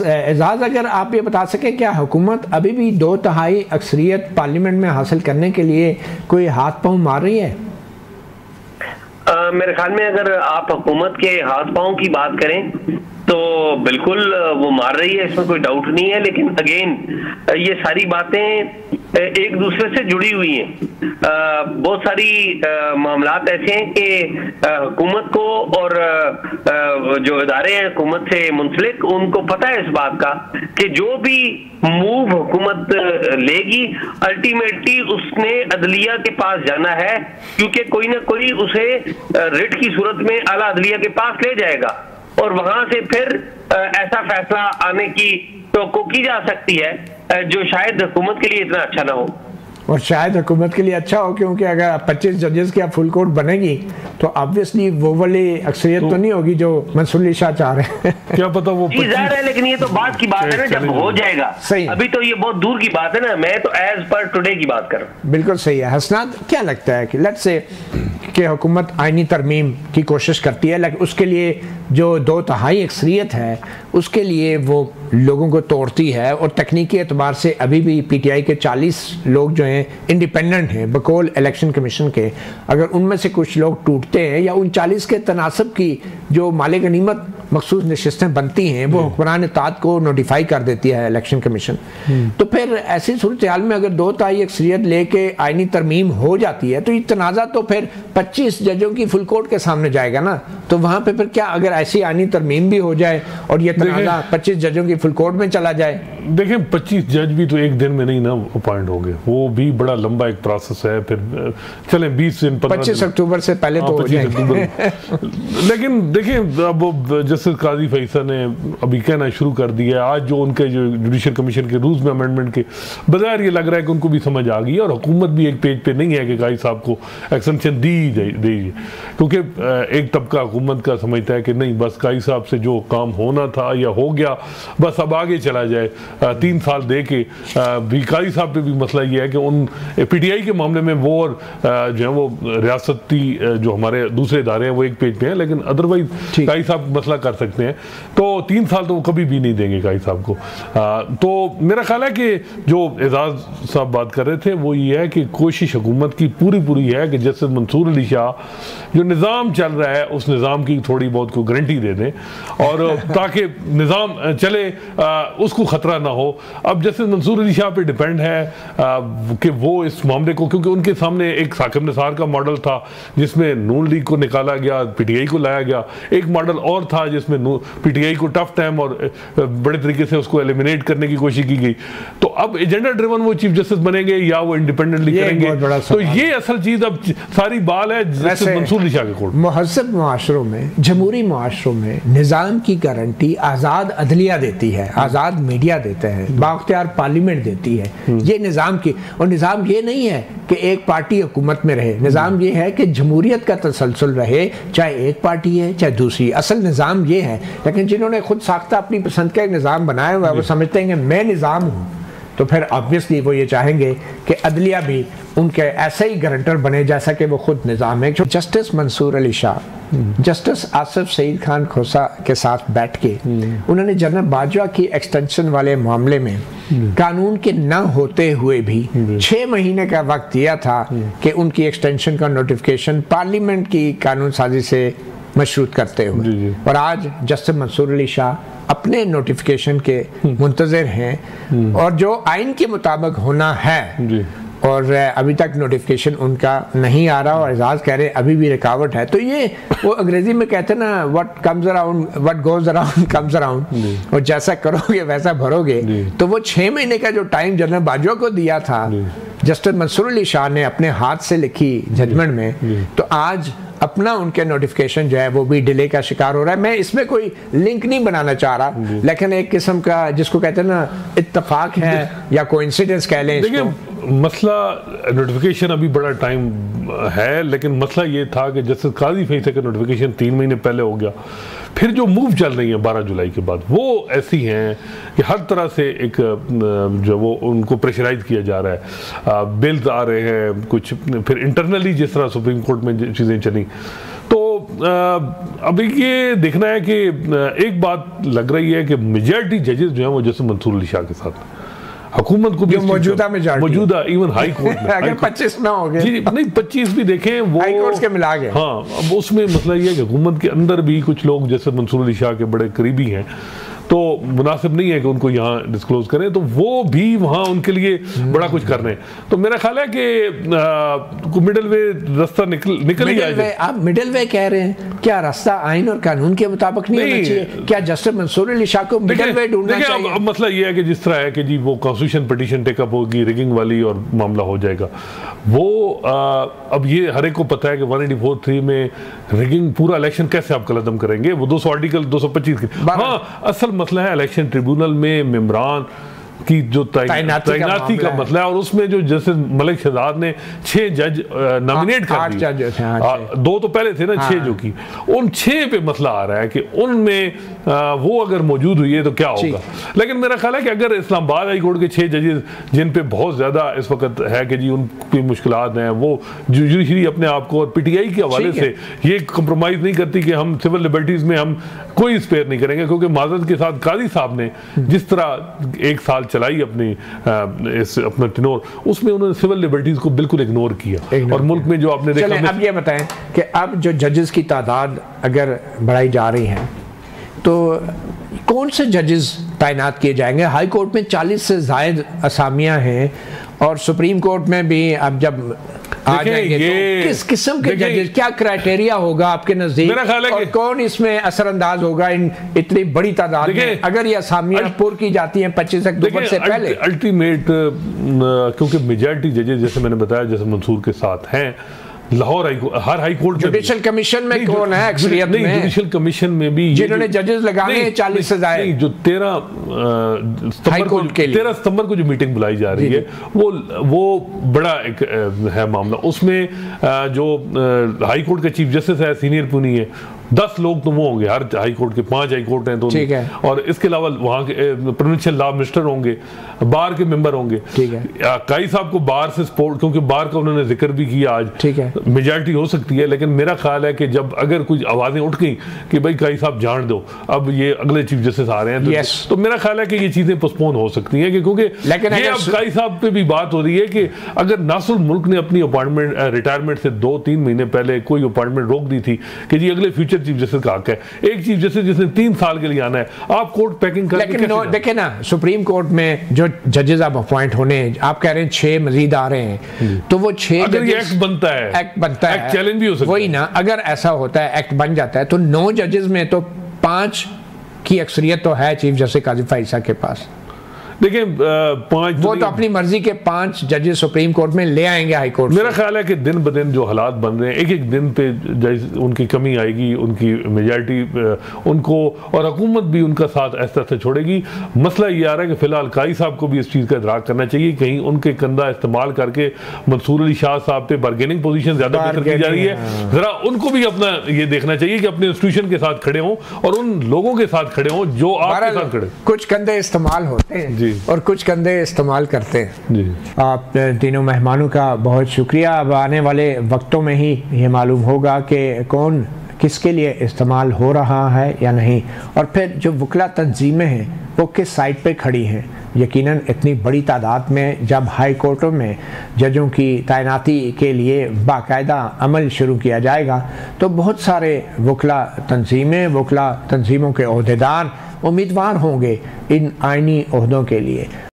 एजाज, अगर आप ये बता सकें क्या हुकूमत अभी भी 2/3 अक्सरियत पार्लियामेंट में हासिल करने के लिए कोई हाथ पांव मार रही है? मेरे ख्याल में अगर आप हुकूमत के हाथ पांव की बात करें तो बिल्कुल वो मार रही है, इसमें कोई डाउट नहीं है। लेकिन अगेन ये सारी बातें एक दूसरे से जुड़ी हुई हैं। बहुत सारी मामलात ऐसे हैं कि हुकूमत को और जो इदारे हैं हुकूमत से मुंसलिक, उनको पता है इस बात का कि जो भी मूव हुकूमत लेगी अल्टीमेटली उसने अदलिया के पास जाना है, क्योंकि कोई ना कोई उसे रिट की सूरत में आला अदलिया के पास ले जाएगा और वहां से फिर ऐसा फैसला आने की तो की जा सकती है जो शायद हुकूमत के लिए इतना अच्छा ना हो। और शायद हुकूमत के लिए अच्छा हो, क्योंकि अगर 25 जजेस की फुल कोर्ट बनेगी तो ऑब्वियसली वो वाली अक्सरियत तो नहीं होगी जो मंसूर अली शाह चाह रहे हैं। क्या पता वो जाहिर है, लेकिन ये तो बात की बात है ना, जब हो जाएगा। सही, अभी तो ये बहुत दूर की बात है ना, मैं तो एज पर टुडे की बात कर रहा हूँ। बिल्कुल सही है। हसनात, क्या लगता है कि लेट्स से कि हुकूमत आईनी तरमीम की कोशिश करती है, लेकिन उसके लिए जो 2/3 अक्सरियत है उसके लिए वो लोगों को तोड़ती है, और तकनीकी एतबार से अभी भी PTI के 40 लोग जो हैं इंडिपेंडेंट हैं बकौल इलेक्शन कमीशन के। अगर उनमें से कुछ लोग टूटते हैं या उन 40 के तनासब की जो माले गनीमत मखसूस नशिस्तें बनती हैं वो हुक्मरान इत्तेहाद को नोटिफाई कर देती है इलेक्शन कमीशन, तो फिर ऐसी सूरत हाल में अगर 2/3 अक्सरियत लेके आईनी तरमीम हो जाती है तो ये तनाज़ा तो फिर 25 जजों की फुल कोर्ट के सामने जाएगा ना। तो वहाँ पे फिर क्या, अगर ऐसी आईनी तरमीम भी हो जाए और ये तनाज़ा 25 जजों की फुल कोर्ट में चला जाए? देखें, 25 जज भी तो एक दिन में नहीं ना अपॉइंट हो गए, वो भी बड़ा लंबा एक प्रोसेस है। फिर चलें 20 दिन 25 अक्टूबर से पहले तो हो जाएंगे। लेकिन देखें, अब जस्टिस काजी फैसल ने अभी कहना शुरू कर दिया है, आज जो उनके जो जुडिशल कमीशन के रूल्स में अमेंडमेंट के बजाय ये लग रहा है कि उनको भी समझ आ गई है, और हुकूमत भी एक पेज पे नहीं है कि काजी साहब को एक्सटेंशन दीजिए, क्योंकि एक तबका हुकूमत का समझता है कि नहीं, बस काजी साहब से जो काम होना था या हो गया, बस अब आगे चला जाए। 3 साल दे के भी काजी साहब पे भी मसला ये है कि उन PTI के मामले में वो और जो है वो रियासती जो हमारे दूसरे इदारे हैं वो एक पेज पे हैं, लेकिन अदरवाइज काजी साहब मसला कर सकते हैं। तो 3 साल तो वो कभी भी नहीं देंगे काजी साहब को। तो मेरा ख्याल है कि जो एजाज साहब बात कर रहे थे वो ये है कि कोशिश हुकूमत की पूरी है कि जस्टिस मंसूर अली शाह जो निज़ाम चल रहा है उस निज़ाम की थोड़ी बहुत को गारंटी दे दें, और ताकि निज़ाम चले, उसको ख़तरा ना हो। अब जस्टिस मंसूर अली शाह पे डिपेंड है कि वो इस मामले को, क्योंकि उनके सामने एक साकिब निसार का मॉडल था जिसमें नून लीग को निकाला गया, PTI को लाया गया, एक मॉडल और था जिसमें PTI को टफ टाइम और बड़े तरीके से उसको एलिमिनेट करने की कोशिश की गई। तो अब एजेंडा ड्रिवन वो चीफ जस्टिस बनेंगे या वो इंडिपेंडेंटली करेंगे, तो ये असल चीज अब सारी बाल है जस्टिस मंसूर अली शाह के कोर्ट। मुहज़्ज़ब मुआशरों में, जमहूरी मुआशरों में निज़ाम की गारंटी आज़ाद अदलिया देती है, आज़ाद मीडिया देते हैं, बाख्तियार पार्लियामेंट देती है। ये निज़ाम की, और निज़ाम ये नहीं है कि एक पार्टी हुकूमत में रहे, निज़ाम ये है कि जमहूरियत का तसलसल रहे, चाहे एक पार्टी है चाहे दूसरी। असल निज़ाम ये है। लेकिन जिन्होंने खुद साख्ता अपनी पसंद का एक निज़ाम बनाया हुआ है, वो समझते हैं कि मैं निज़ाम हूँ, तो फिर ऑब्वियसली वो ये चाहेंगे कि अदलिया भी उनके ऐसे ही गारंटर बने जैसा कि वो खुद निज़ाम है। जस्टिस मंसूर अली शाह जस्टिस आसिफ सईद खान खोसा के साथ बैठ के उन्होंने जनरल बाजवा की एक्सटेंशन वाले मामले में कानून के न होते हुए भी 6 महीने का वक्त दिया था कि उनकी एक्सटेंशन का नोटिफिकेशन पार्लियामेंट की कानून साजी से मशरूत करते हुए, और आज जस्टिस मंसूर अली शाह अपने नोटिफिकेशन के मुंतज़िर हैं, और जो आइन के मुताबिक होना है, और अभी तक नोटिफिकेशन उनका नहीं आ रहा, और एजाज कह रहे अभी भी रुकावट है। तो ये वो अंग्रेजी में कहते हैं ना, what comes around, what goes around comes around, और जैसा करोगे वैसा भरोगे। तो वो 6 महीने का जो टाइम जनरल बाजवा को दिया था जस्टिस मंसूर अली शाह ने अपने हाथ से लिखी जजमेंट में, तो आज अपना उनके नोटिफिकेशन जो है वो भी डिले का शिकार हो रहा है। मैं इसमें कोई लिंक नहीं बनाना चाह रहा, लेकिन एक किस्म का जिसको कहते हैं ना इत्तेफाक है या कोइंसिडेंस कह लें इसको। मसला नोटिफिकेशन अभी बड़ा टाइम है, लेकिन मसला ये था कि जस्टिस काजी फैसल का नोटिफिकेशन 3 महीने पहले हो गया। फिर जो मूव चल रही है 12 जुलाई के बाद वो ऐसी हैं कि हर तरह से एक जो वो उनको प्रेशराइज किया जा रहा है, बिल्स आ रहे हैं कुछ, फिर इंटरनली जिस तरह सुप्रीम कोर्ट में चीज़ें चली, तो अभी ये देखना है कि एक बात लग रही है कि मेजॉरिटी जजेस जो हैं वो जैसे मंसूर अली शाह के साथ हुकूमत को भी मौजूदा इवन हाई कोर्ट में अगर 25 ना हो गए जी नहीं 25 भी देखें वो हाई कोर्ट के मिला गए। हाँ, अब उसमें मसला ये है कि हुकूमत के अंदर भी कुछ लोग जैसे मंसूर अली शाह के बड़े करीबी हैं, तो मुनासिब नहीं है कि उनको यहाँ डिस्क्लोज करें, तो वो भी वहाँ उनके लिए बड़ा कुछ कर रहे हैं। तो मेरा ख्याल है कि मिडिल वे रास्ता निकल ही जाए। आप मिडिल वे कह रहे हैं, क्या रास्ता आइन और कानून के मुताबिक नहीं होना चाहिए? क्या जस्टिस मंसूर अली शाह को मिडिल वे ढूंढना चाहिए? अब मसला ये है कि जिस तरह है कि जी वो कॉन्स्टिट्यूशन पिटीशन टेकअप होगी रिगिंग वाली और मामला हो जाएगा, वो अब ये हर एक को पता है कि 184(3) में रिगिंग पूरा इलेक्शन कैसे आप कलअदम करेंगे, वो 200 आर्टिकल 225 की। हाँ, असल मसला है इलेक्शन ट्रिब्यूनल में मेंबरान की जो तैनाती का मसला है, और उसमें जो जस्टिस मलिक शहजाद ने 6 जज नॉमिनेट कर दिए, 2 तो पहले थे ना, 6 जो की, उन 6 पे मसला आ रहा है कि उनमें वो अगर मौजूद हुई है तो क्या होगा। लेकिन मेरा ख्याल है कि अगर इस्लामाबाद हाई कोर्ट के 6 जजेस जिन पे बहुत ज्यादा इस वक्त है कि जी उनकी मुश्किलात हैं, वो जुडिशरी अपने आप को और पीटीआई के हवाले से ये कंप्रोमाइज नहीं करती कि हम सिविल लिबर्टीज में हम कोई स्पेयर नहीं करेंगे, क्योंकि माजरत के साथ काजी साहब ने जिस तरह 1 साल चलाई अपनी अपना टिनोर, उसमें उन्होंने सिविल लिबर्टीज को बिल्कुल इग्नोर किया। और मुल्क में जो आपने देखा, अब ये बताएं कि अब जो जजेस की तादाद अगर बढ़ाई जा रही है तो कौन से जजेस तैनात किए जाएंगे? हाई कोर्ट में 40 से ज़ायद असामियां हैं और सुप्रीम कोर्ट में भी अब जब आ जाएंगे तो किस किस्म के जजेस, क्या क्राइटेरिया होगा आपके नजदीक, और कौन इसमें असरअंदाज होगा इन इतनी बड़ी तादाद में अगर ये असामियां पुर की जाती हैं 25 अक्टूबर से पहले? अल्टीमेट क्योंकि मेजॉरिटी जजेस जैसे मैंने बताया जैसे मंसूर के साथ हैं, लाहौर हर हाई कोर्ट जुडिशल कमिशन में कौन है अक्सरियत में? जुडिशल कमिशन में भी जिन्होंने जजेस लगाने हैं 40 से ज्यादा, जो 13 सितंबर को जो मीटिंग बुलाई जा रही है वो बड़ा एक है मामला। उसमें जो हाई कोर्ट का चीफ जस्टिस है सीनियर पुनी है, 10 लोग तो वो होंगे, हर हाई कोर्ट के 5 हाई कोर्ट हैं तो, और इसके अलावा वहाँ के प्रोविंशियल लॉ मिनिस्टर होंगे, बार के मेंबर होंगे। काई साहब को बार से सपोर्ट, क्योंकि बार का उन्होंने जिक्र भी किया आज, मेजॉरिटी हो सकती है, लेकिन मेरा ख्याल है कि जब अगर कुछ आवाजें उठ गई कि भाई काई साहब जान दो, अब ये अगले चीफ जस्टिस आ रहे हैं, तो मेरा ख्याल है कि ये चीजें पोस्टपोन हो सकती हैं, क्योंकि ये अब काई साहब पे भी बात हो रही है कि अगर नासुर मुल्क ने अपनी अपॉइंटमेंट रिटायरमेंट से 2-3 महीने पहले कोई अपॉइंटमेंट रोक दी थी कि जी अगले फ्यूचर चीफ जस्टिस का हक है, एक चीफ जस्टिस जिसने 3 साल के लिए आना है, आप कोर्ट पैकिंग करके लेकिन देखे ना सुप्रीम कोर्ट में जो जजेस अब अपॉइंट होने, आप कह रहे हैं 6 मजीद आ रहे हैं, तो वो 6 अगर ये एक्ट बनता है चैलेंज भी हो सकता है, वही ना, अगर ऐसा होता है एक्ट बन जाता है तो 9 जजेस में तो 5 की अक्सरियत तो है चीफ जस्टिस काजी फैसल के पास। देखिए 5 वो तो अपनी मर्जी के 5 जजेस सुप्रीम कोर्ट में ले आएंगे हाई कोर्ट। मेरा ख्याल है कि दिन ब दिन जो हालात बन रहे हैं, एक एक दिन पे उनकी कमी आएगी, उनकी मेजॉरिटी उनको, और हुकूमत भी उनका साथ ऐसा ऐसा छोड़ेगी। मसला ये आ रहा है कि फिलहाल काई साहब को भी इस चीज़ का इदराक करना चाहिए, कहीं उनके कंधा इस्तेमाल करके मंसूर अली शाह साहब पे बार्गेनिंग पोजीशन ज्यादा बेहतर की जा रही है, जरा उनको भी अपना ये देखना चाहिए कि अपने इंस्टीट्यूशन के साथ खड़े हों और उन लोगों के साथ खड़े हों जो आपके साथ खड़े। कुछ कंधे इस्तेमाल होते हैं और कुछ कंधे इस्तेमाल करते हैं। आप तीनों मेहमानों का बहुत शुक्रिया। अब आने वाले वक्तों में ही ये मालूम होगा कि कौन किसके लिए इस्तेमाल हो रहा है या नहीं, और फिर जो वकला तंजीमें हैं वो किस साइड पे खड़ी हैं। यकीनन इतनी बड़ी तादाद में जब हाई कोर्टों में जजों की तैनाती के लिए बाकायदा अमल शुरू किया जाएगा तो बहुत सारे वकला तंजीमों के ओहदेदार उम्मीदवार होंगे इन आइनी ओहदों के लिए।